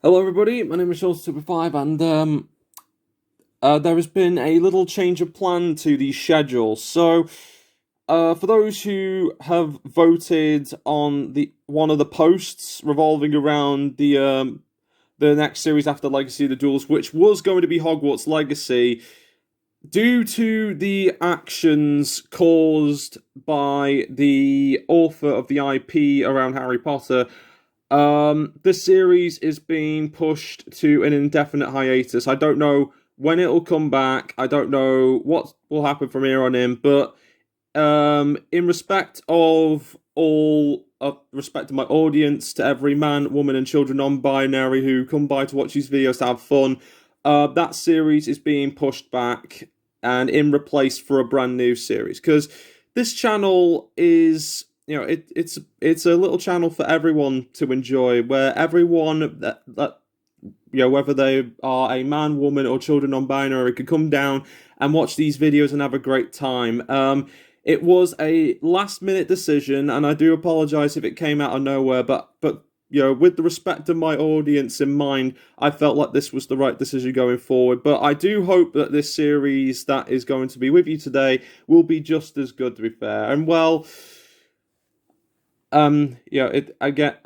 Hello everybody, my name is Seanster and there has been a little change of plan to the schedule. So, for those who have voted on the one of the posts revolving around the next series after Legacy of the Duels, which was going to be Hogwarts Legacy, due to the actions caused by the author of the IP around Harry Potter, this series is being pushed to an indefinite hiatus. I don't know when it'll come back. I don't know what will happen from here on in. But in respect of respect to my audience, to every man, woman, and children non-binary who come by to watch these videos to have fun, that series is being pushed back and in replaced for a brand new series because this channel is it's a little channel for everyone to enjoy, where everyone that whether they are a man, woman, or children non-binary can come down and watch these videos and have a great time. It was a last-minute decision, and I do apologize if it came out of nowhere, but with the respect of my audience in mind, I felt like this was the right decision going forward. But I do hope that this series that is going to be with you today will be just as good, to be fair. And well, I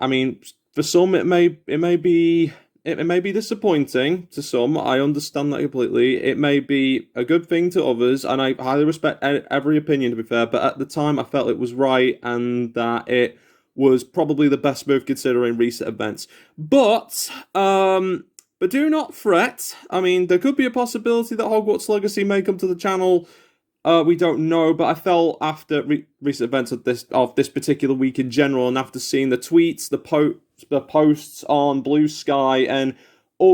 mean, for some it may be disappointing to some. I understand that completely. It may be a good thing to others, and I highly respect every opinion, to be fair. But at the time, I felt it was right, and that it was probably the best move considering recent events. But do not fret. I mean, there could be a possibility that Hogwarts Legacy may come to the channel. We don't know, but I felt after recent events of this particular week in general, and after seeing the tweets, the posts on Blue Sky, and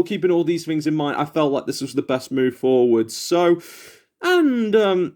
keeping all these things in mind, I felt like this was the best move forward. So, and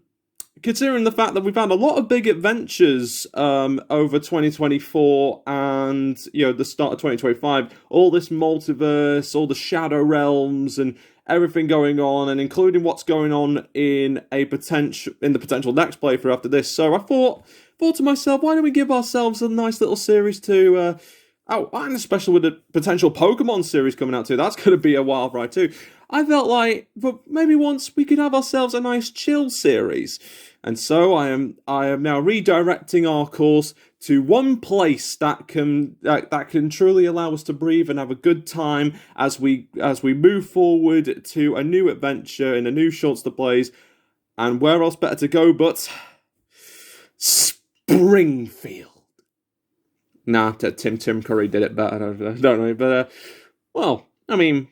considering the fact that we've had a lot of big adventures over 2024 and the start of 2025, all this multiverse, all the shadow realms, and everything going on, and including what's going on in the potential next playthrough after this. So I thought to myself, why don't we give ourselves a nice little series to and especially with the potential Pokemon series coming out too, that's going to be a wild ride too. I felt like, but maybe once we could have ourselves a nice chill series. And so I am now redirecting our course to one place that can truly allow us to breathe and have a good time as we move forward to a new adventure in a new Seanster plays. And where else better to go but Springfield? Nah, Tim Curry did it better. I don't know, but well, I mean,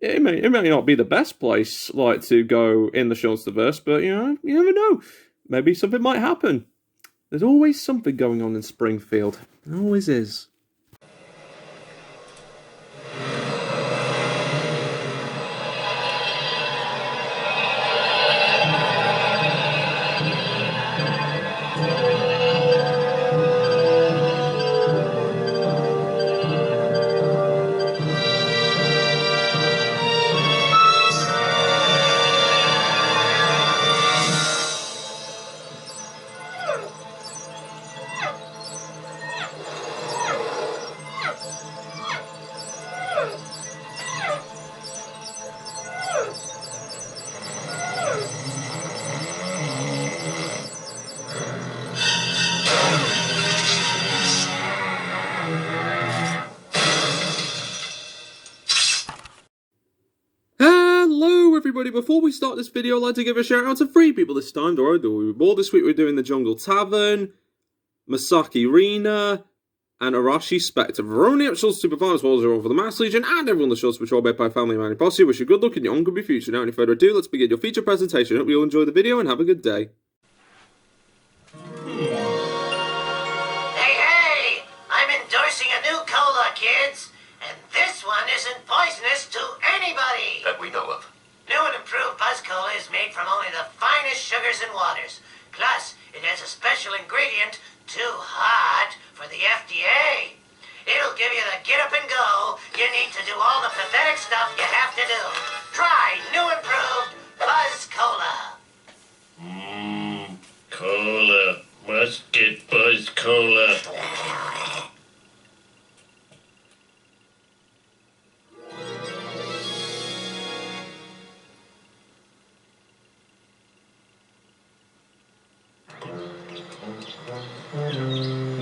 it may not be the best place to go in the Seansterverse, but you never know. Maybe something might happen. There's always something going on in Springfield. There always is. Hello everybody, before we start this video I'd like to give a shout out to 3 people this time. This week we're doing the Jungle Tavern, Masaki Rina, and ArashiSpector Ch. Episodes to perform as well as all for the Mass Legion and everyone the show's patrolled by family and posse. Wish you good luck in your own future. Now, any further ado, let's begin your feature presentation. Hope you'll enjoy the video and have a good day. Hey, I'm endorsing a new cola, kids. And this one isn't poisonous to anybody. That we know of. New and improved Buzz Cola is made from only the finest sugars and waters. Plus, it has a special ingredient, too hot for the FDA. It'll give you the get up and go you need to do all the pathetic stuff you have to do. Try new improved Buzz Cola. Cola. Must get Buzz Cola.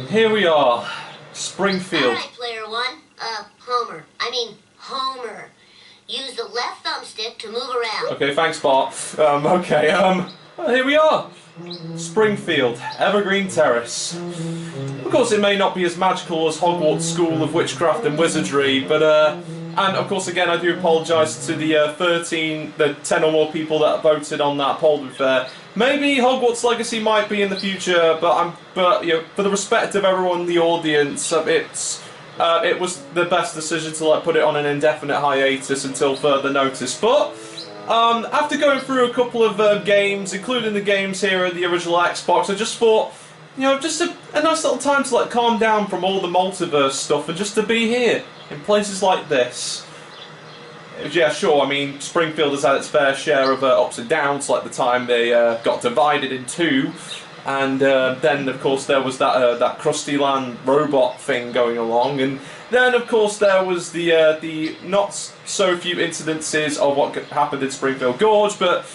Here we are, Springfield. Alright, player one. Homer. Use the left thumbstick to move around. Okay, thanks, Bart. Okay, well, here we are. Springfield, Evergreen Terrace. Of course, it may not be as magical as Hogwarts School of Witchcraft and Wizardry, but, and of course, again, I do apologise to the 10 or more people that voted on that poll. Maybe Hogwarts Legacy might be in the future, but you know, for the respect of everyone in the audience, it was the best decision to put it on an indefinite hiatus until further notice. But after going through a couple of games, including the games here at the original Xbox, I just thought, you know, just a nice little time to calm down from all the multiverse stuff and just to be here in places like this. Yeah, sure. I mean, Springfield has had its fair share of ups and downs, like the time they got divided in two. And then, of course, there was that Krusty Land robot thing going along, and then, of course, there was the not so few incidences of what happened in Springfield Gorge, but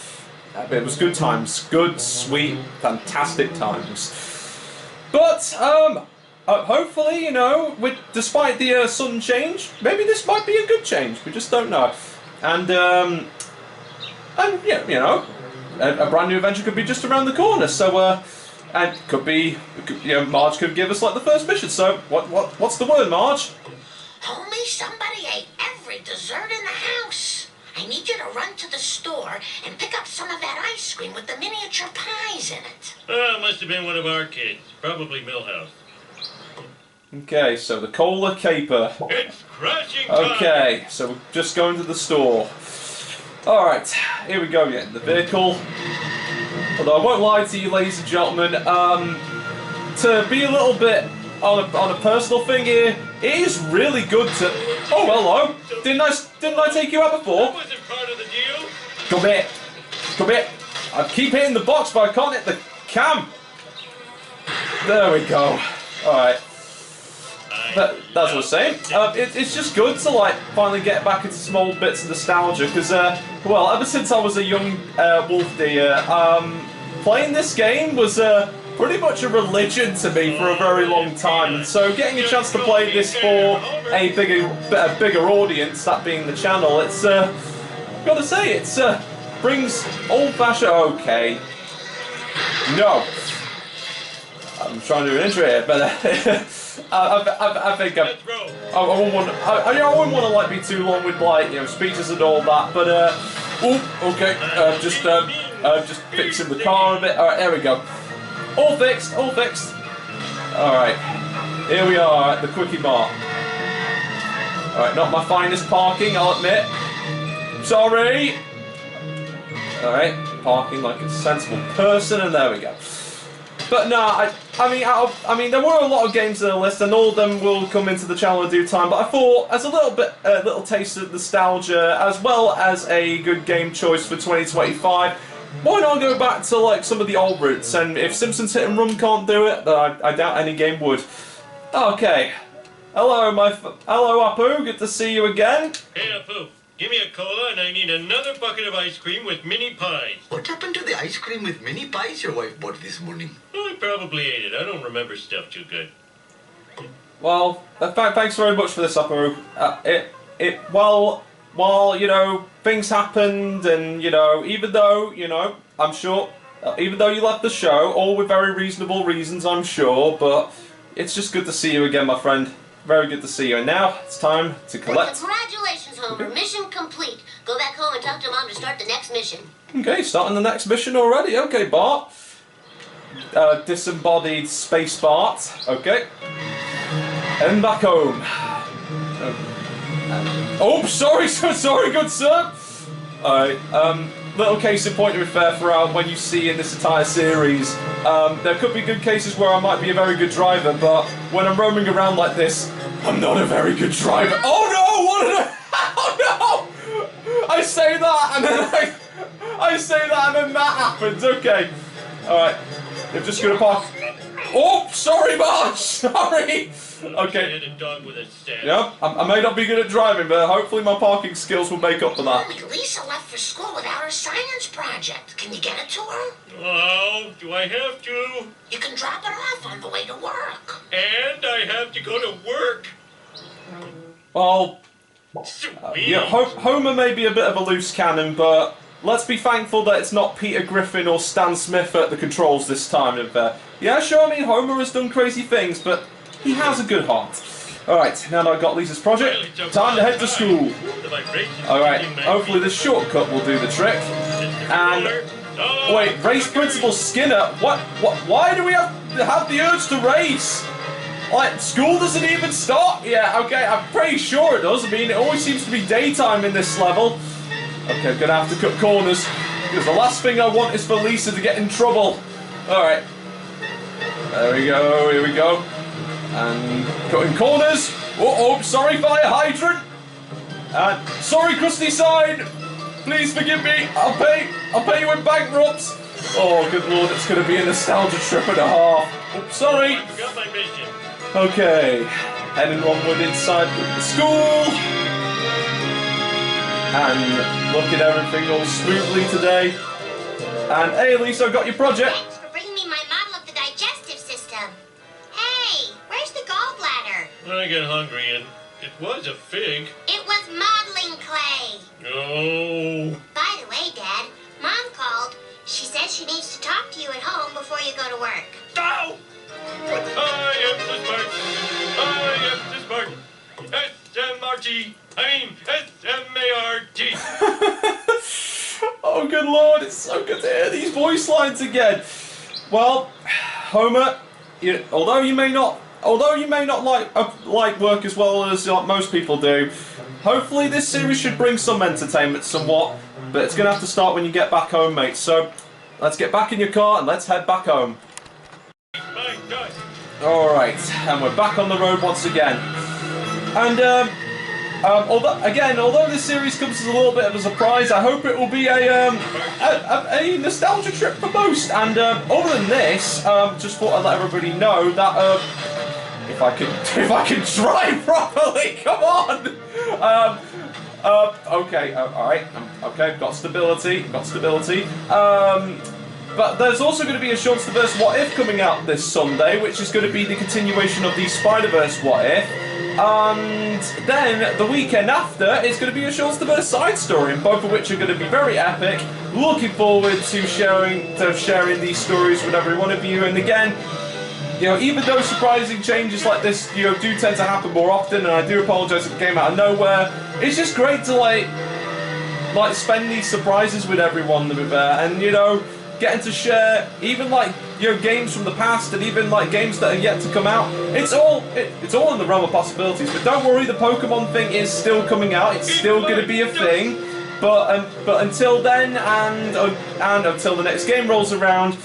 it was good times, good, sweet, fantastic times. But hopefully, you know, despite the sudden change, maybe this might be a good change. We just don't know, and yeah, you know. A brand new adventure could be just around the corner, so and you know, Marge could give us the first mission. So what's the word, Marge? Homie, somebody ate every dessert in the house. I need you to run to the store and pick up some of that ice cream with the miniature pies in it. Oh, it must have been one of our kids. Probably Millhouse. Okay, so the cola caper. It's crashing time. Okay, so we're just going to the store. Alright, here we go again, the vehicle. Although I won't lie to you, ladies and gentlemen, to be a little bit on a personal thing here, it is really good to... Oh, hello! Didn't I take you out before? That wasn't part of the deal. Come here! I keep hitting the box, but I can't hit the cam! There we go. Alright. That's what I was saying. It's just good to finally get back into small bits of nostalgia because, well, ever since I was a young wolf deer, playing this game was pretty much a religion to me for a very long time. And so, getting a chance to play this for a bigger audience, that being the channel, it's gotta say it's brings old-fashioned. Okay, no, I'm trying to do an intro here, but. I think I wouldn't want to be too long with speeches and all that, but okay, just fixing the car a bit. All right, there we go. All fixed. All right, here we are at the Quickie Mart. All right, not my finest parking, I'll admit. Sorry. All right, parking like a sensible person, and there we go. But no, I mean, there were a lot of games on the list, and all of them will come into the channel in due time. But I thought, as a little taste of nostalgia, as well as a good game choice for 2025, why not go back to some of the old roots? And if Simpsons Hit and Run can't do it, then I doubt any game would. Okay, hello, hello, Apu. Good to see you again. Hey, Apu. Give me a cola, and I need another bucket of ice cream with mini pies. What happened to the ice cream with mini pies your wife bought this morning? Oh, I probably ate it. I don't remember stuff too good. Well, thanks very much for this, Apu. While you know things happened, and you know, even though I'm sure, even though you left the show, all with very reasonable reasons, I'm sure, but it's just good to see you again, my friend. Very good to see you. And now it's time to collect. Congratulations, Homer. Mission complete. Go back home and talk to Mom to start the next mission. Okay, starting the next mission already. Okay, Bart. Disembodied space Bart. Okay. And back home. Oh, sorry, good sir. Alright, little case in point to be fair throughout when you see in this entire series. There could be good cases where I might be a very good driver, but when I'm roaming around like this, I'm not a very good driver. Oh no! What did I... Oh no! I say that and then that happens. Okay. Alright. I'm just gonna park. Oh, sorry, Marge. Sorry. I Okay. had a dog with a staff. Yep, I may not be good at driving, but hopefully my parking skills will make up for that. Mommy, Lisa left for school without her science project. Can you get it to her? Oh, do I have to? You can drop it off on the way to work. And I have to go to work? Well, Sweet. yeah, Homer may be a bit of a loose cannon, but let's be thankful that it's not Peter Griffin or Stan Smith at the controls this time. Yeah, sure, I mean, Homer has done crazy things, but he has a good heart. Alright, now that I've got Lisa's project, time to head to school. Alright, hopefully this shortcut will do the trick. And, wait, race Principal Skinner? What, why do we have the urge to race? Like, school doesn't even start? Yeah, okay, I'm pretty sure it does. I mean, it always seems to be daytime in this level. Okay, I'm gonna have to cut corners, because the last thing I want is for Lisa to get in trouble. Alright. There we go, here we go. And cutting corners. Uh-oh, sorry, fire hydrant. And sorry, crusty sign. Please forgive me. I'll pay you in bankrupts. Oh, good lord, it's gonna be a nostalgia trip and a half. Oops, sorry. I forgot my mission. Okay, heading onward inside the school. And look at everything all smoothly today. And hey, Lisa, I got your project. Thanks for bringing me my model of the digestive system. Hey, where's the gallbladder? I got hungry and it was a fig. It was modeling clay. Oh. By the way, Dad, Mom called. She says she needs to talk to you at home before you go to work. Ow! I am the Smart. S-M-R-T. I mean, S-M-A-R-T. Oh, good lord, it's so good to hear these voice lines again. Well, Homer, although you may not like work as well as most people do, hopefully this series should bring some entertainment somewhat, but it's going to have to start when you get back home, mate. So, let's get back in your car and let's head back home. My God. Alright, and we're back on the road once again. And, although this series comes as a little bit of a surprise, I hope it will be a nostalgia trip for most. And other than this, just thought I'd let everybody know that if I can drive properly, come on. Okay, all right, okay, got stability. But there's also going to be a Seanster What If coming out this Sunday, which is going to be the continuation of the Spider-Verse What If. And then the weekend after, it's going to be a Seanster side story, and both of which are going to be very epic. Looking forward to sharing these stories with every one of you. And again, even though surprising changes like this, do tend to happen more often, and I do apologise if it came out of nowhere, it's just great to like spend these surprises with everyone and getting to share even games from the past and even games that are yet to come out. It's all in the realm of possibilities. But don't worry, the Pokemon thing is still coming out. It's still going to be a thing. But until then, and until the next game rolls around,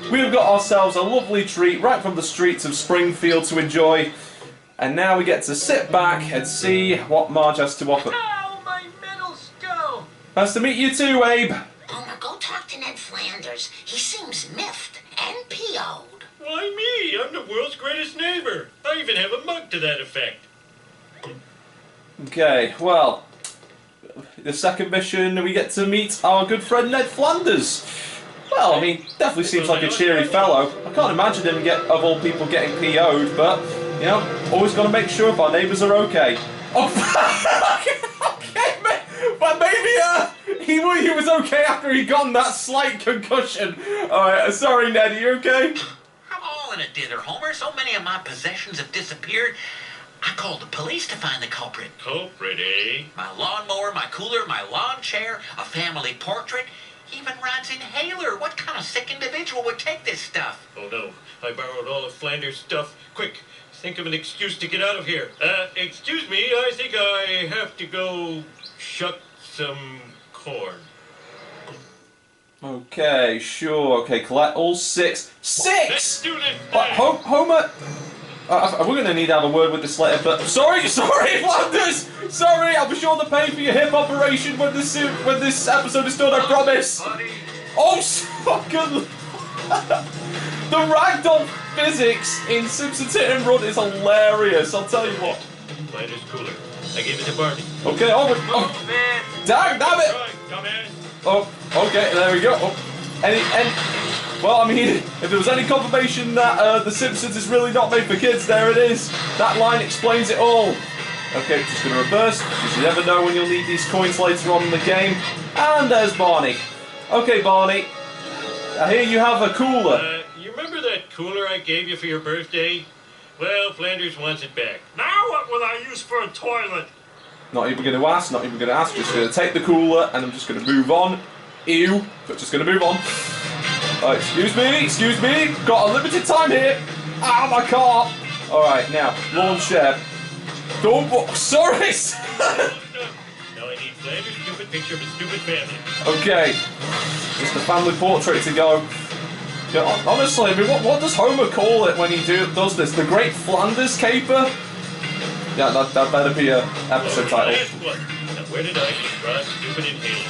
we've got ourselves a lovely treat right from the streets of Springfield to enjoy. And now we get to sit back and see what Marge has to offer. Ow, my middle skull! Nice to meet you too, Abe. Homer, go talk to Ned Flanders. He seems miffed and PO'd. Why me? I'm the world's greatest neighbor. I even have a mug to that effect. Okay, well, the second mission, we get to meet our good friend Ned Flanders. Well, I mean, definitely seems like a cheery fellow. I can't imagine him of all people getting PO'd, but, always got to make sure if our neighbours are okay. Oh, okay, but maybe he was okay after he got that slight concussion. Alright, sorry Ned, are you okay? I'm all in a dither, Homer. So many of my possessions have disappeared. I called the police to find the culprit. Culprit, eh? My lawnmower, my cooler, my lawn chair, a family portrait, even Ron's inhaler. What kind of sick individual would take this stuff? Oh no, I borrowed all of Flanders' stuff. Quick, think of an excuse to get out of here. Excuse me, I think I have to go shuck some corn. Okay, sure. Okay, collect all 6. 6! Let's do this But thing. Homer... we're going to need to have a word with this later, but... Sorry, Flanders! Sorry, I'll be sure to pay for your hip operation when this episode is done, I promise! Buddy. Oh, so good! The ragdoll... physics in Simpsons Hit and Run is hilarious, I'll tell you what. Flanders cooler. I gave it to Barney. Okay, oh, damn it! Right, dumbass. Oh, okay, there we go. Oh. Well, I mean, if there was any confirmation that The Simpsons is really not made for kids, there it is. That line explains it all. Okay, just going to reverse, because you never know when you'll need these coins later on in the game. And there's Barney. Okay, Barney, I hear you have a cooler. You remember that cooler I gave you for your birthday? Well, Flanders wants it back. Now what will I use for a toilet? Not even going to ask, just going to take the cooler, and I'm just going to move on. Ew, but just going to move on. Excuse me, got a limited time here. Ow, my car. Alright, now, lawn chair. Don't, sorry! Now I need Flanders' stupid picture of his stupid family. Okay, just the family portrait to go. Yeah, honestly, I mean, what does Homer call it when he does this? The Great Flanders Caper? Yeah, that better be a episode title. Last one. Now where did I get stupid inhaler?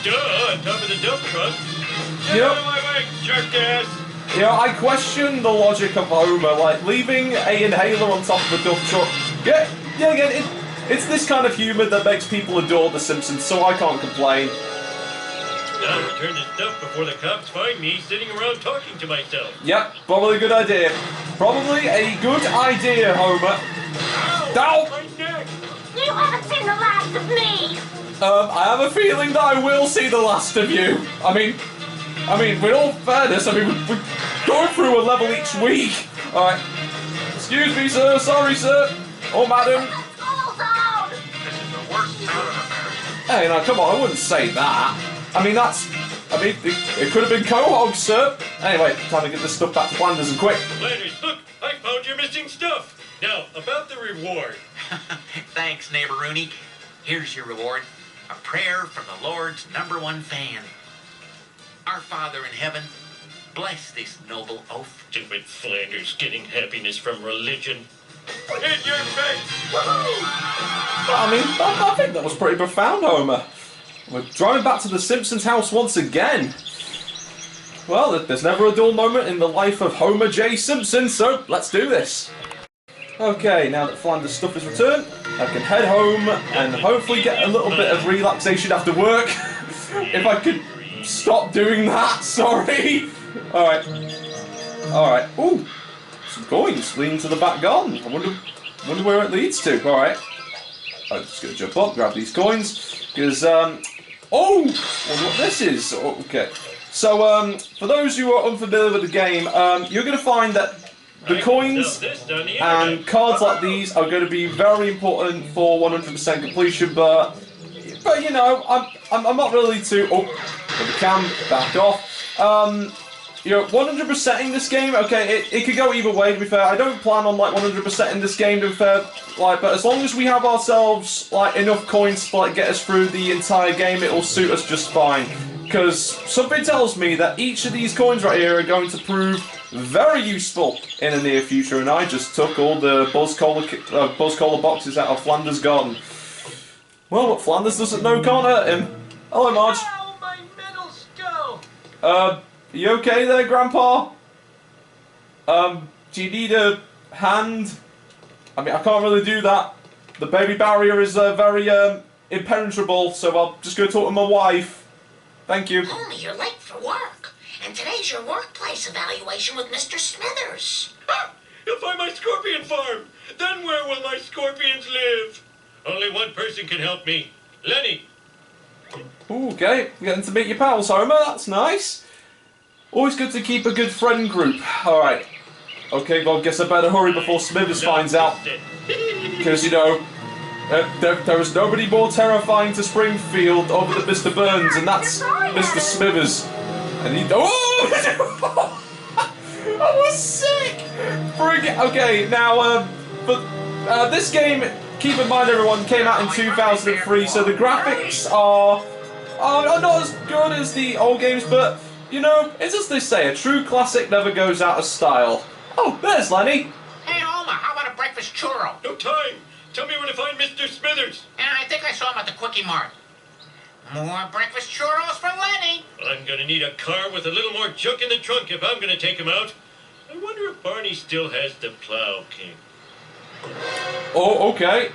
Duh, on top of the dump truck. Get out of my way, jerk ass! You know, I question the logic of Homer, like leaving a inhaler on top of a dump truck. It's this kind of humour that makes people adore The Simpsons, so I can't complain. I'll return this stuff before the cops find me sitting around talking to myself. Yep, probably a good idea. Probably a good idea, Homer. Ow! My neck! You haven't seen the last of me! I have a feeling that I will see the last of you. I mean, with all fairness, we're going through a level each week. Alright. Excuse me, sir. Sorry, sir. Oh, madam. This is the worst town in America. Hey, now, come on. I wouldn't say that. It could have been Quahog, sir. Anyway, time to get this stuff back to Flanders and quick. Flanders, look! I found your missing stuff! Now, about the reward. Thanks, neighbor Rooney. Here's your reward. A prayer from the Lord's #1 fan. Our Father in heaven, bless this noble oaf. Stupid Flanders getting happiness from religion. In your face! Woohoo! I think that was pretty profound, Homer. We're driving back to the Simpsons house once again. Well, there's never a dull moment in the life of Homer J. Simpson, so let's do this. Okay, now that Flanders' stuff is returned, I can head home and hopefully get a little bit of relaxation after work. If I could stop doing that, sorry. Alright. Ooh, some coins leading to the back garden. I wonder where it leads to. Alright. I'm just going to jump up, grab these coins, because, oh! Wonder what this is. Okay. So, for those who are unfamiliar with the game, you're going to find that the coins and cards like these are going to be very important for 100% completion, but you know, I'm not really too. Oh, but the cam back off. You know, 100%ing this game. Okay, it could go either way. To be fair, I don't plan on like 100%ing this game. To be fair, like, but as long as we have ourselves like enough coins to like get us through the entire game, it will suit us just fine. Because something tells me that each of these coins right here are going to prove very useful in the near future, and I just took all the Buzz Cola boxes out of Flanders' garden. Well, what Flanders doesn't know can't hurt him. Hello, Marge. Ow, my middle skull! You okay there, Grandpa? Do you need a hand? I mean, I can't really do that. The baby barrier is very impenetrable, so I'll just go talk to my wife. Thank you. Homer, you're late for work. And today's your workplace evaluation with Mr. Smithers. Ha! You'll find my scorpion farm! Then where will my scorpions live? Only one person can help me. Lenny. Ooh, okay, getting to meet your pals, Homer. That's nice. Always good to keep a good friend group. Alright. Okay, well, guess I better hurry before Smithers finds out. Because, you know, there is nobody more terrifying to Springfield other than Mr. Burns, and that's Mr. Smithers. And he... Oh! I was sick! Okay, now, but this game, keep in mind everyone, came out in 2003, so the graphics are not as good as the old games, but, you know, it's as they say, a true classic never goes out of style. Oh, there's Lenny. Hey, Homer, how about a breakfast churro? No time! Tell me where to find Mr. Smithers! And I think I saw him at the Quickie Mart. More breakfast churros for Lenny. I'm gonna need a car with a little more junk in the trunk if I'm gonna take him out. I wonder if Barney still has the Plow King. Oh, okay.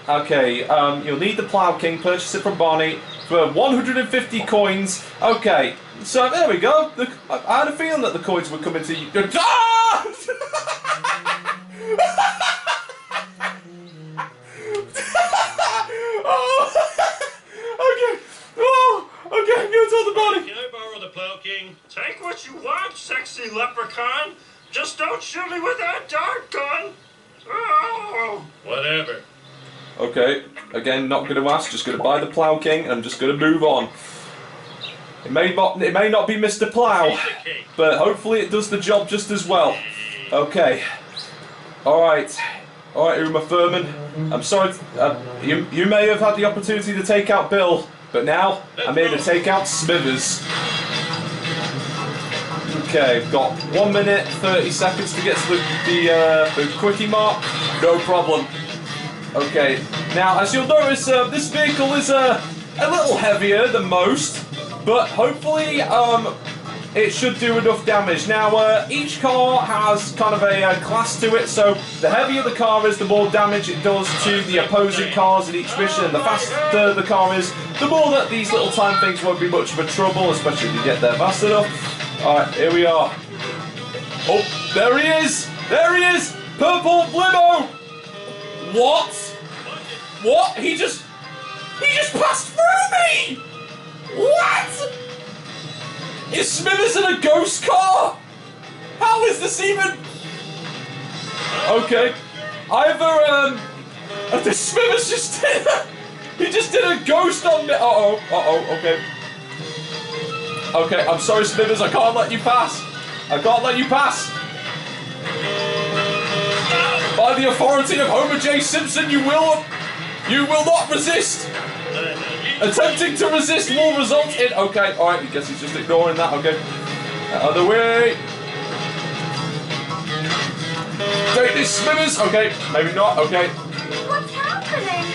Okay, you'll need the Plow King, purchase it from Barney for 150 coins. Okay, so there we go. I had a feeling that the coins would come into you. Ah! Oh! Okay. Oh! Okay, I'm gonna tell the Barney. Can I borrow the Plow King? Take what you want, sexy leprechaun. Just don't shoot me with that dart gun. Oh. Whatever. Okay, again, not going to ask, just going to buy the Plow King, and I'm just going to move on. It may not be Mr. Plow, but hopefully it does the job just as well. Okay. Alright, Uma Thurman, I'm sorry, you may have had the opportunity to take out Bill, but now I'm here to take out Smithers. Okay, got 1 minute 30 seconds to get to the quickie mark. No problem. Okay, now as you'll notice, this vehicle is a little heavier than most, but hopefully it should do enough damage. Now each car has kind of a class to it, so the heavier the car is, the more damage it does to the opposing cars in each mission, and the faster the car is, the more that these little time things won't be much of a trouble, especially if you get there fast enough. Alright, here we are. Oh, there he is! There he is! Purple limo! What? What? He just passed through me! What? Is Smithers in a ghost car? How is this even? Okay. Either, Smithers just did he just did a ghost on me. Okay. Okay, I'm sorry, Smithers, I can't let you pass. I can't let you pass. By the authority of Homer J. Simpson, you will not resist. Attempting to resist will result in... Okay, alright, I guess he's just ignoring that, okay. Out of the way. Take this, Smithers. Okay, maybe not, okay. What's happening?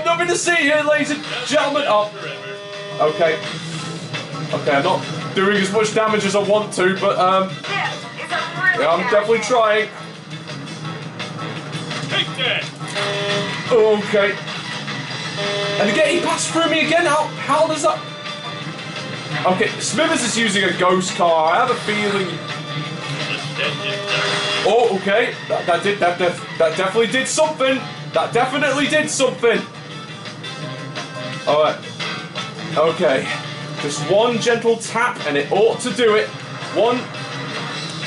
Nothing to see here, ladies and gentlemen. Oh, okay. Okay, I'm not doing as much damage as I want to, but, This is a really yeah, I'm definitely trying. Take that! Okay. And again, he passed through me again. How does that? Okay, Smithers is using a ghost car. I have a feeling. Oh, okay. That definitely did something. That definitely did something. All right. Okay. Just one gentle tap, and it ought to do it. One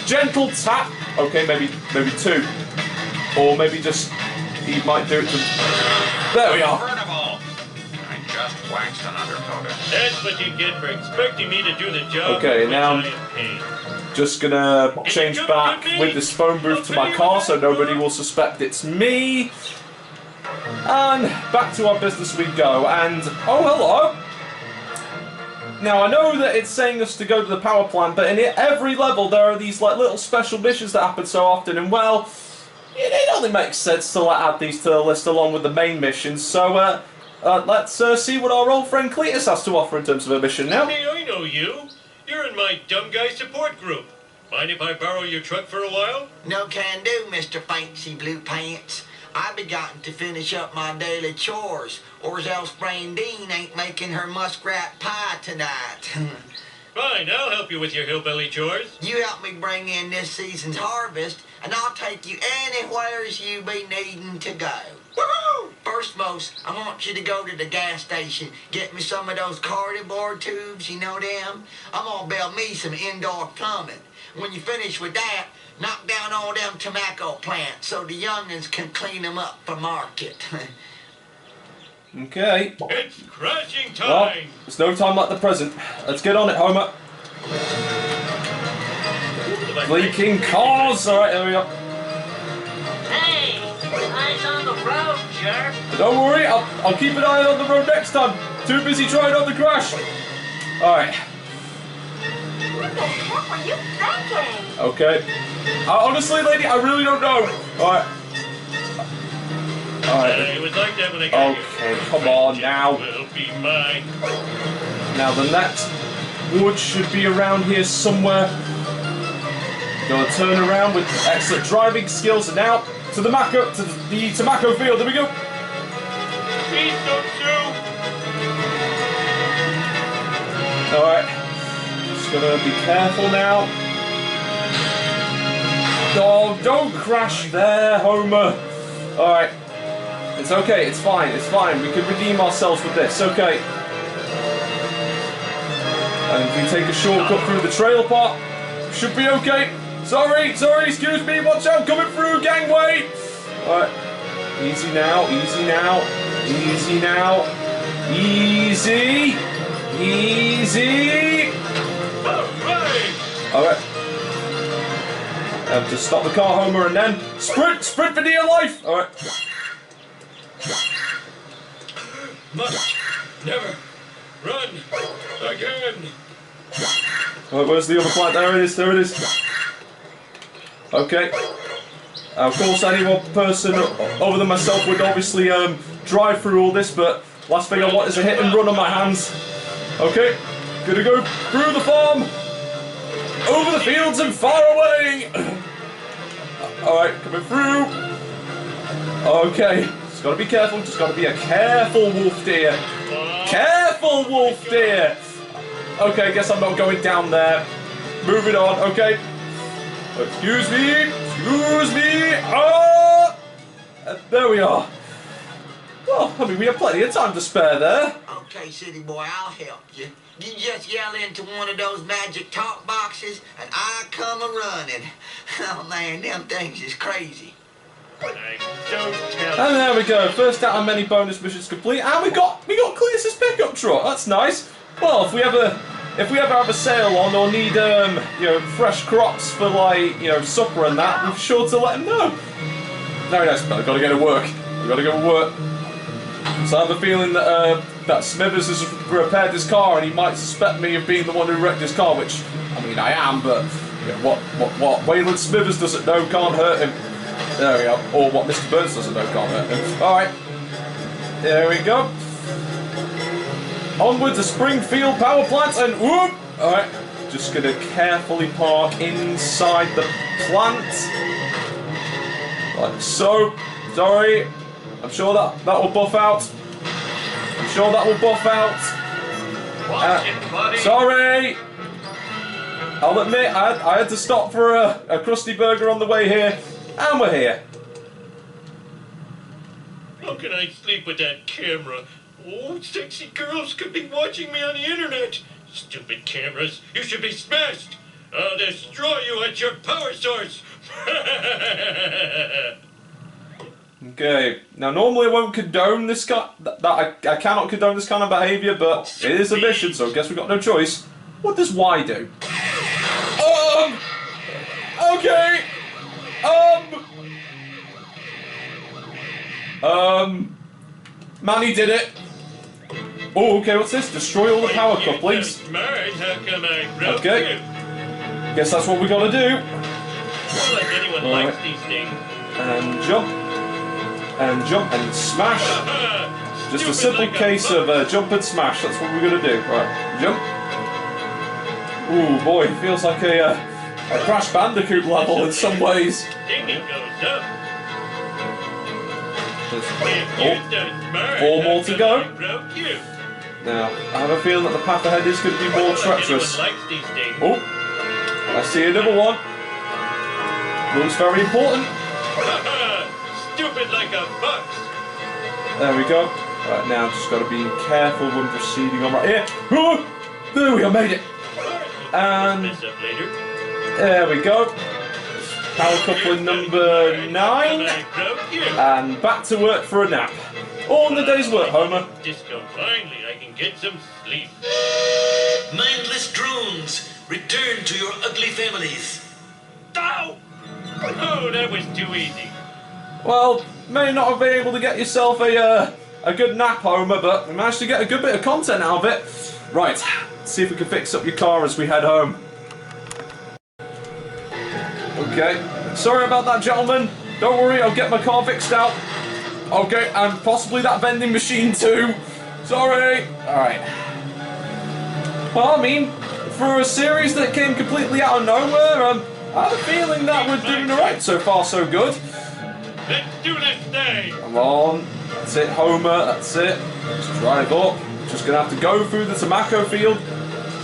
gentle tap. Okay, maybe two, or maybe just he might do it to. There we are. First of all, I just waxed another coda. That's what you get for expecting me to do the job. Okay, now I am paid. just gonna change back with this phone booth to my car so nobody will suspect it's me. And back to our business we go. And oh, hello. Now I know that it's saying us to go to the power plant, but in every level there are these like little special missions that happen so often, and well, it only makes sense to add these to the list along with the main missions. So let's see what our old friend Cletus has to offer in terms of a mission now. Hey, I know you. You're in my dumb guy support group. Mind if I borrow your truck for a while? No can do, Mr. Fancy Blue Pants. I begotten to finish up my daily chores, or else Brain Dean ain't making her muskrat pie tonight. Fine, I'll help you with your hillbilly chores. You help me bring in this season's harvest, and I'll take you anywheres you be needing to go. Woohoo! First most, I want you to go to the gas station, get me some of those cardboard tubes, you know them? I'm gonna build me some indoor plumbing. When you finish with that, knock down all them tobacco plants so the youngins can clean them up for market. Okay. It's crashing Well, time. it's no time like the present. Let's get on it, Homer. Leaking cars. All right, there we go. Hey, eyes on the road, jerk. Don't worry, I'll keep an eye on the road next time. Too busy trying not to crash. All right. What the heck were you thinking? Okay. Honestly, lady, I really don't know. All right. All right. It was like that when I got Okay, come on now. Will be mine. Now the next wood should be around here somewhere. Gonna turn around with excellent driving skills, and now to the tobacco field. There we go. Please don't shoot. Alright. Just gonna be careful now. Oh, don't crash there, Homer. Alright. It's okay, it's fine, it's fine. We can redeem ourselves with this, okay. And if we take a shortcut through the trail part, should be okay. Sorry, excuse me, watch out, coming through, gangway! Alright. Easy now, easy now, easy now. Easy! Easy! Alright. Just stop the car, Homer, and then sprint for dear life! Alright. Must never run again. Alright, where's the other flight? There it is, there it is. Okay. Of course, any one person other than myself would obviously drive through all this, but last thing I want is a hit and run on my hands. Okay, gonna go through the farm, over the fields and far away. Alright, coming through. Okay, just gotta be careful, just gotta be a careful wolf deer. Careful wolf deer. Okay, guess I'm not going down there. Moving on, okay. Excuse me. Ah! There we are. Well, I mean, we have plenty of time to spare there. Okay, city boy, I'll help you. You just yell into one of those magic talk boxes, and I come a-running. Oh, man, them things is crazy. I don't tell. And there we go. First out of many bonus missions complete, and we got Cletus's pickup truck. That's nice. Well, if we ever have a sale on or need you know, fresh crops for, like, you know, supper and that, we're sure to let him know. Very nice, but I've got to go to work. We've got to go to work. So I have a feeling that that Smithers has repaired his car, and he might suspect me of being the one who wrecked his car, which, I mean, I am, but you know, what Waylon Smithers doesn't know can't hurt him. There we go. Or what Mr. Burns doesn't know can't hurt him. Alright. There we go. Onward to Springfield power plant, and whoop! Alright. Just gonna carefully park inside the plant. Like so. Sorry. I'm sure that will buff out. I'm sure that will buff out. Watch it, buddy. Sorry. I'll admit, I had to stop for a Krusty Burger on the way here, and we're here. How can I sleep with that camera? Oh, sexy girls could be watching me on the internet. Stupid cameras, you should be smashed. I'll destroy you at your power source. Okay, now normally I won't condone this I cannot condone this kind of behaviour, but it is a mission, so I guess we've got no choice. What does Y do? Okay. Manny did it. Oh, okay, what's this? Destroy all the power couplings. Okay. Guess that's what we gotta do. Not like anyone likes these things. And jump. And jump and smash. Just a simple case of jump and smash. That's what we're gonna do. Right, jump. Ooh, boy, feels like a Crash Bandicoot level in some ways. There's, four more to go. Now, I have a feeling that the path ahead is going to be more treacherous. Oh, I see another one. Looks very important. Stupid like a fox. There we go. Right, now just got to be careful when proceeding on right here. Oh, there we go, made it. And there we go. Power coupling number 9. And back to work for a nap. All in the day's work, Homer. Disco, finally I can get some sleep. Mindless drones, return to your ugly families. Ow! Oh, that was too easy. Well, may not have been able to get yourself a good nap, Homer, but we managed to get a good bit of content out of it. Right, let's see if we can fix up your car as we head home. Okay, sorry about that, gentlemen. Don't worry, I'll get my car fixed out. Okay, and possibly that vending machine too. Sorry. Alright. Well, I mean, for a series that came completely out of nowhere, I have a feeling that we're doing alright so far, so good. Let's do this thing! Come on. That's it, Homer. That's it. Let's drive up. Just gonna have to go through the tobacco field.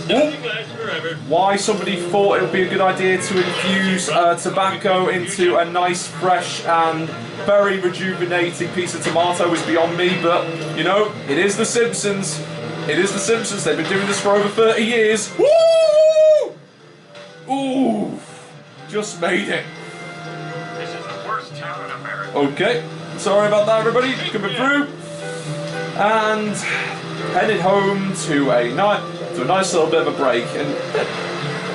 Nothing lasts forever. Why somebody thought it would be a good idea to infuse tobacco into a nice, fresh, and very rejuvenating piece of tomato is beyond me, but, you know, it is the Simpsons. It is the Simpsons. They've been doing this for over 30 years. Woo! Ooh. Just made it. This is the worst town in America. Okay. Sorry about that, everybody. Coming through. And headed home to a nice little bit of a break. And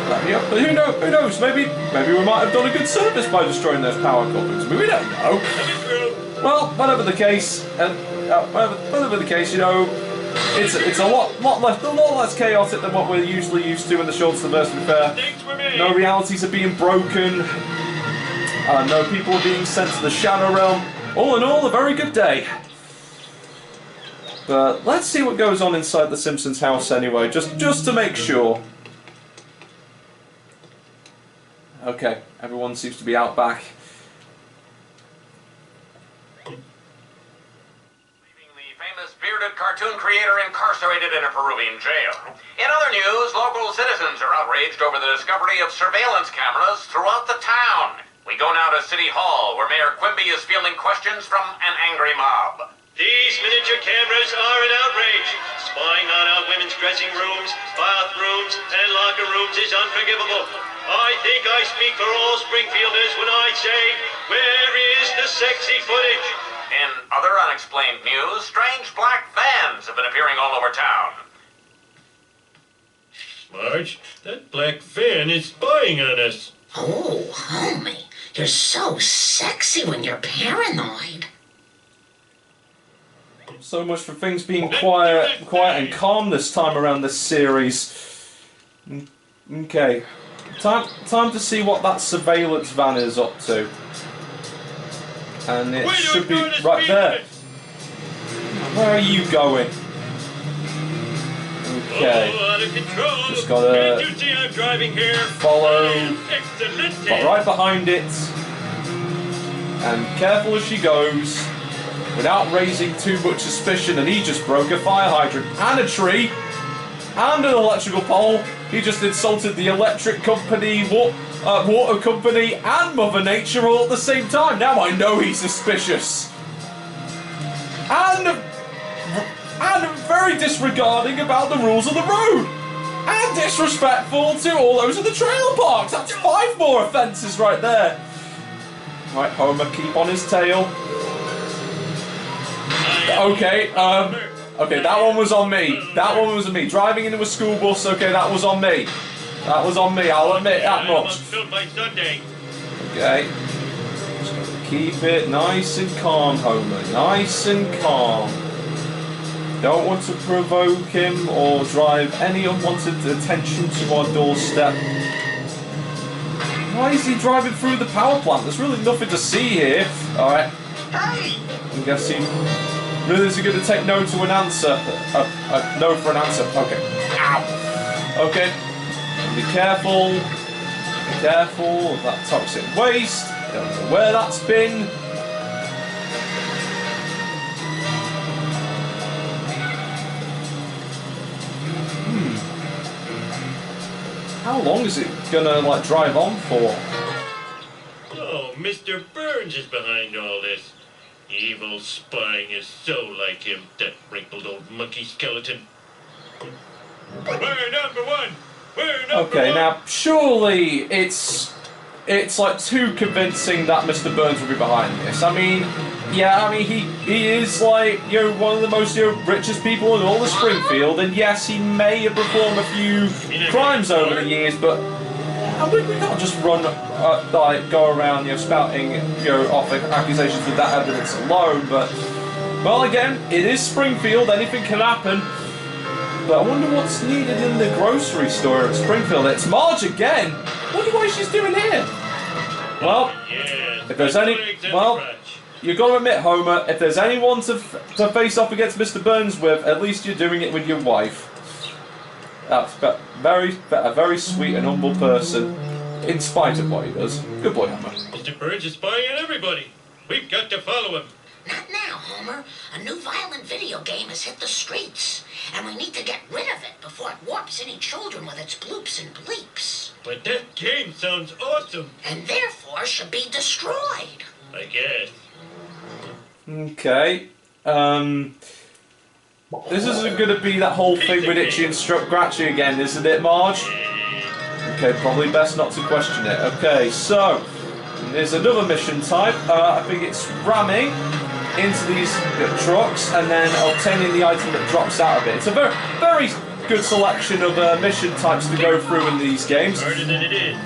but who knows? Maybe we might have done a good service by destroying those power couplings. I mean, we don't know. Well, whatever the case, whatever the case, you know, it's a lot less chaotic than what we're usually used to in the Shoulderverse. To be fair, no realities are being broken. No people are being sent to the Shadow Realm. All in all, a very good day. But let's see what goes on inside the Simpsons house anyway, just to make sure. Okay, everyone seems to be out back. Leaving the famous bearded cartoon creator incarcerated in a Peruvian jail. In other news, local citizens are outraged over the discovery of surveillance cameras throughout the town. We go now to City Hall, where Mayor Quimby is fielding questions from an angry mob. These miniature cameras are an outrage. Spying on our women's dressing rooms, bathrooms, and locker rooms is unforgivable. I think I speak for all Springfielders when I say, where is the sexy footage? In other unexplained news, strange black vans have been appearing all over town. Marge, that black van is spying on us. Oh, homie, you're so sexy when you're paranoid. So much for things being quiet and calm this time around this series. Okay, time to see what that surveillance van is up to. And it should be right there. Where are you going? Okay. Oh, out of control. Just gotta Can't you see I'm driving here? follow Excellent. right behind it. And careful as she goes, without raising too much suspicion. And he just broke a fire hydrant and a tree and an electrical pole. He just insulted the electric company, water company, and Mother Nature all at the same time. Now I know he's suspicious. And very disregarding about the rules of the road. And disrespectful to all those in the trailer parks. That's 5 more offences right there. Right, Homer, keep on his tail. Okay, okay, that one was on me. That one was on me. Driving into a school bus, okay, that was on me. That was on me, I'll admit that much. Okay. Just gotta keep it nice and calm, Homer. Nice and calm. Don't want to provoke him or drive any unwanted attention to our doorstep. Why is he driving through the power plant? There's really nothing to see here. Alright. Hey! I'm guessing really is he going to take no to an answer? No for an answer. Okay. Ow. Okay. Be careful. Be careful of that toxic waste. Don't know where that's been. How long is it gonna like drive on for? Oh, Mr. Burns is behind all this. Evil spying is so like him, that wrinkled old monkey skeleton. We're number one! We're number Okay, one! now surely it's like too convincing that Mr. Burns will be behind this. I mean, yeah, I mean he is like, you know, one of the most, you know, richest people in all of Springfield, and yes, he may have performed a few crimes over the years, but I mean, we can't just run like go around, you know, spouting, you know, off accusations with that evidence alone. But well, again, it is Springfield; anything can happen. But I wonder what's needed in the grocery store at Springfield. It's Marge again. Wonder what she's doing here. Well, if there's any, well, you've got to admit, Homer, if there's anyone to face off against Mr. Burns with, at least you're doing it with your wife. That's a very sweet and humble person. in spite of what he does. Good boy, Homer. Mr. Burns is spying on everybody. We've got to follow him. Not now, Homer. A new violent video game has hit the streets, and we need to get rid of it before it warps any children with its bloops and bleeps. But that game sounds awesome. And therefore should be destroyed. I guess. Okay. This isn't going to be that whole thing with Itchy and Scratchy again, isn't it, Marge? Okay, probably best not to question it. Okay, so there's another mission type. I think it's ramming into these trucks and then obtaining the item that drops out of it. It's a very, very good selection of mission types to go through in these games. Harder than it is.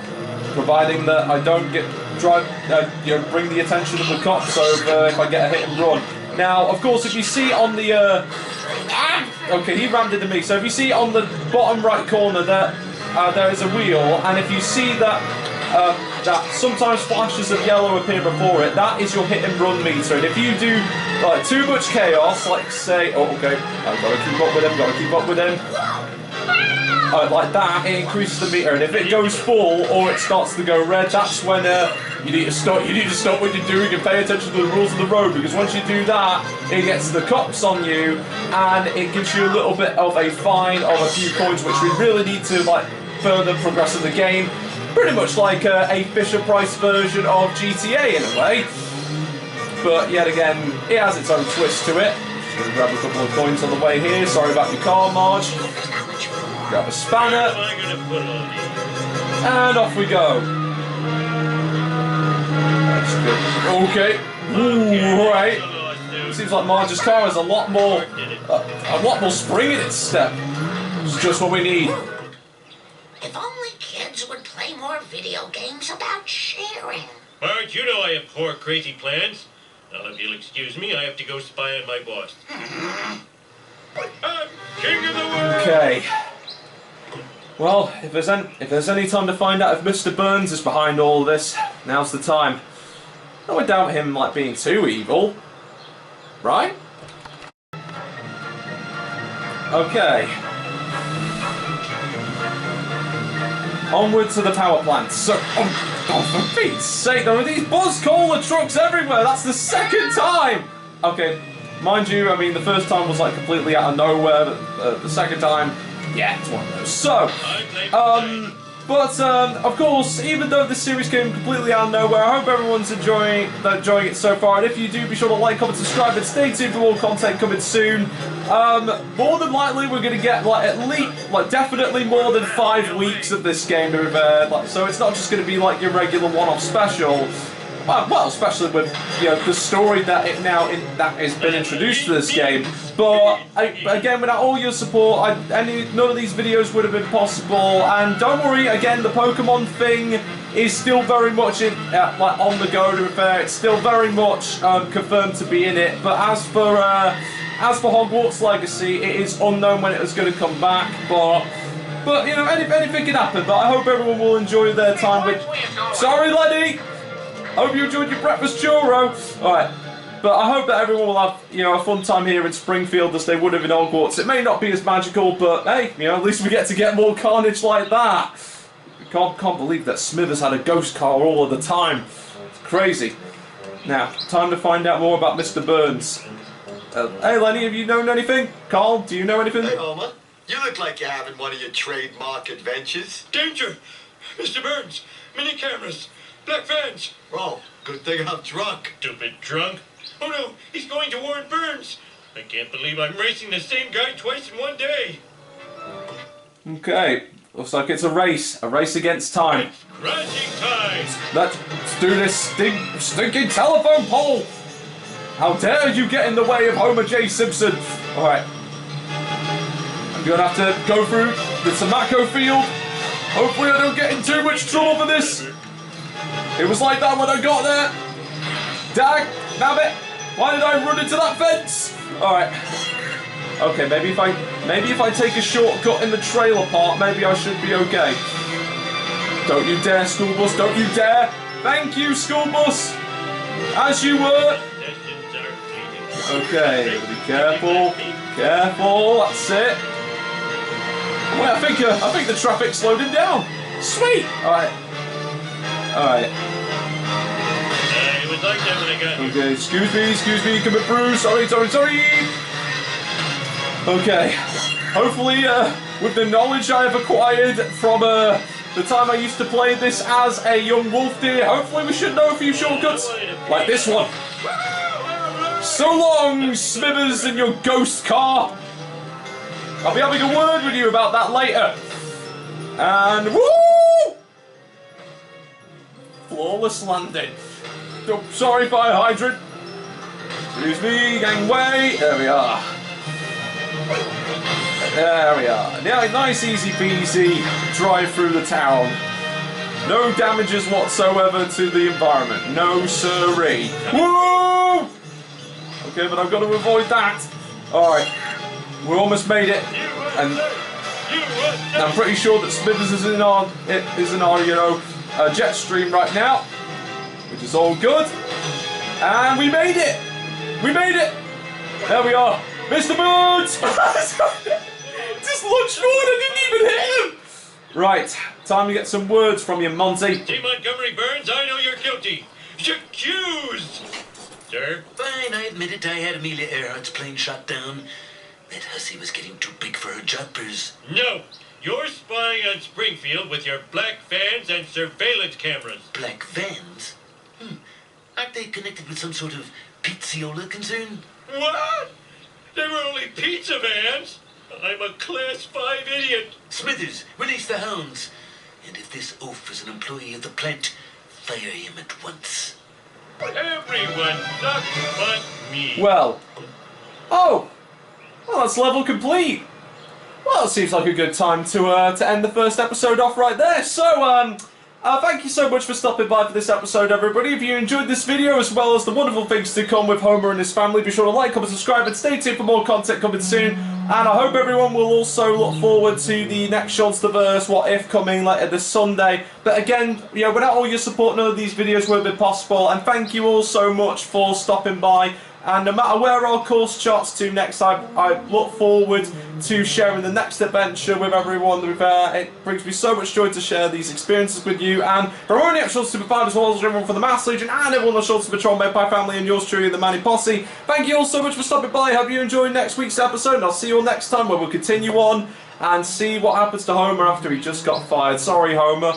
Providing that I don't bring the attention of the cops over if I get a hit and run. Now, of course, if you see on the okay, he rammed into me. So if you see on the bottom right corner that there is a wheel, and if you see that that sometimes flashes of yellow appear before it, that is your hit and run meter. And if you do like too much chaos, like say, oh okay, I've got to keep up with him, like that, it increases the meter. And if it goes full or it starts to go red, that's when you need to stop. You need to stop what you're doing and pay attention to the rules of the road, because once you do that, it gets the cops on you, and it gives you a little bit of a fine of a few coins, which we really need to like further progress in the game. Pretty much like a Fisher-Price version of GTA in a way, but yet again, it has its own twist to it. Just gonna grab a couple of coins on the way here. Sorry about your car, Marge. Grab a spanner, and off we go. That's good. Okay. Ooh, right. Seems like Marge's car has a lot more spring in its step. It's just what we need. If only kids would play more video games about sharing. Marge, you know I have 4 crazy plans. Now, if you'll excuse me, I have to go spy on my boss. I'm king of the world! Okay. Well, if there's any time to find out if Mr. Burns is behind all this, now's the time. I would doubt him like being too evil, right? Okay. Onward to the power plant. So, oh, for Pete's sake, there are these buzz cola trucks everywhere. That's the second time. Okay, mind you, I mean the first time was like completely out of nowhere, but the second time, yeah, it's one of those. So, of course, even though this series came completely out of nowhere, I hope everyone's enjoying it so far. And if you do, be sure to like, comment, subscribe, and stay tuned for more content coming soon. More than likely, we're going to get like at least, like definitely more than 5 weeks of this game. So it's not just going to be like your regular one-off special. Well, especially with the story that that has been introduced to this game. But again, without all your support, none of these videos would have been possible. And don't worry, again, the Pokemon thing is still very much like on the go. To be fair, it's still very much confirmed to be in it. But as for Hogwarts Legacy, it is unknown when it is going to come back. But anything can happen. But I hope everyone will enjoy their time with. Sorry, Lenny. Hope you enjoyed your breakfast churro. Alright, but I hope that everyone will have, a fun time here in Springfield as they would have in Hogwarts. It may not be as magical, but hey, at least we get to get more carnage like that. Can't believe that Smithers had a ghost car all of the time. It's crazy. Now, time to find out more about Mr. Burns. Hey Lenny, have you known anything? Carl, do you know anything? Hey Homer, you look like you're having one of your trademark adventures. Danger! Mr. Burns, mini cameras, black vans. Oh, good thing I'm drunk. Stupid drunk. Oh no, he's going to Warren Burns. I can't believe I'm racing the same guy twice in one day. Okay, looks like it's a race against time. It's crashing time. Let's do this stinking telephone pole. How dare you get in the way of Homer J. Simpson. Alright. I'm gonna have to go through the Tamako field. Hopefully I don't get in too much trouble for this. It was like that when I got there. Dag, nabbit. Why did I run into that fence? Alright. Okay, maybe if I take a shortcut in the trailer park, maybe I should be okay. Don't you dare, school bus, don't you dare. Thank you, school bus. As you were. Okay, be careful. Careful, that's it. Wait, I think the traffic slowed him down. Sweet. Alright. Alright. It was like that when I got here. Okay, excuse me, come through. Sorry. Okay. Hopefully, with the knowledge I have acquired from the time I used to play this as a young wolf deer, hopefully we should know a few shortcuts. Like this one. So long, Smithers and your ghost car. I'll be having a word with you about that later. And woo! Flawless landing. Oh, sorry, fire hydrant. Excuse me, gangway. There we are. There we are. Now, nice, easy peasy drive through the town. No damages whatsoever to the environment. No siree. Woo! Okay, but I've got to avoid that. Alright. We almost made it. And I'm pretty sure that Smithers is in our jet stream right now. Which is all good. And we made it! We made it! There we are. Mr. Boots! Just launched forward, I didn't even hit him! Right, time to get some words from you, Monty. T. Montgomery Burns, I know you're guilty. Accused! Sir? Fine, I admit it. I had Amelia Earhart's plane shot down. That hussy was getting too big for her jumpers. No! You're spying on Springfield with your black vans and surveillance cameras. Black vans? Aren't they connected with some sort of pizziola concern? What? They were only pizza vans? I'm a Class 5 idiot. Smithers, release the hounds. And if this oaf is an employee of the plant, fire him at once. Everyone sucks but me. Well. Oh! Well, that's level complete. Well, it seems like a good time to end the first episode off right there. So, thank you so much for stopping by for this episode, everybody. If you enjoyed this video, as well as the wonderful things to come with Homer and his family, be sure to like, comment, subscribe, and stay tuned for more content coming soon. And I hope everyone will also look forward to the next Seansterverse What If coming later this Sunday. But again, you know, without all your support, none of these videos would have been possible. And thank you all so much for stopping by. And no matter where our course charts to next, I look forward to sharing the next adventure with everyone. It brings me so much joy to share these experiences with you. And for everyone at Short Super 5, as well as everyone from the Mass Legion and everyone at Short Super Tron, Magpie family, and yours truly, the Manny Posse, thank you all so much for stopping by. I hope you enjoyed next week's episode, and I'll see you all next time where we'll continue on and see what happens to Homer after he just got fired. Sorry, Homer.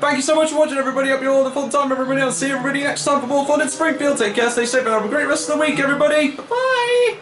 Thank you so much for watching, everybody. Hope you all had a fun time, everybody. I'll see everybody next time for more fun in Springfield. Take care, stay safe, and have a great rest of the week, everybody. Bye-bye.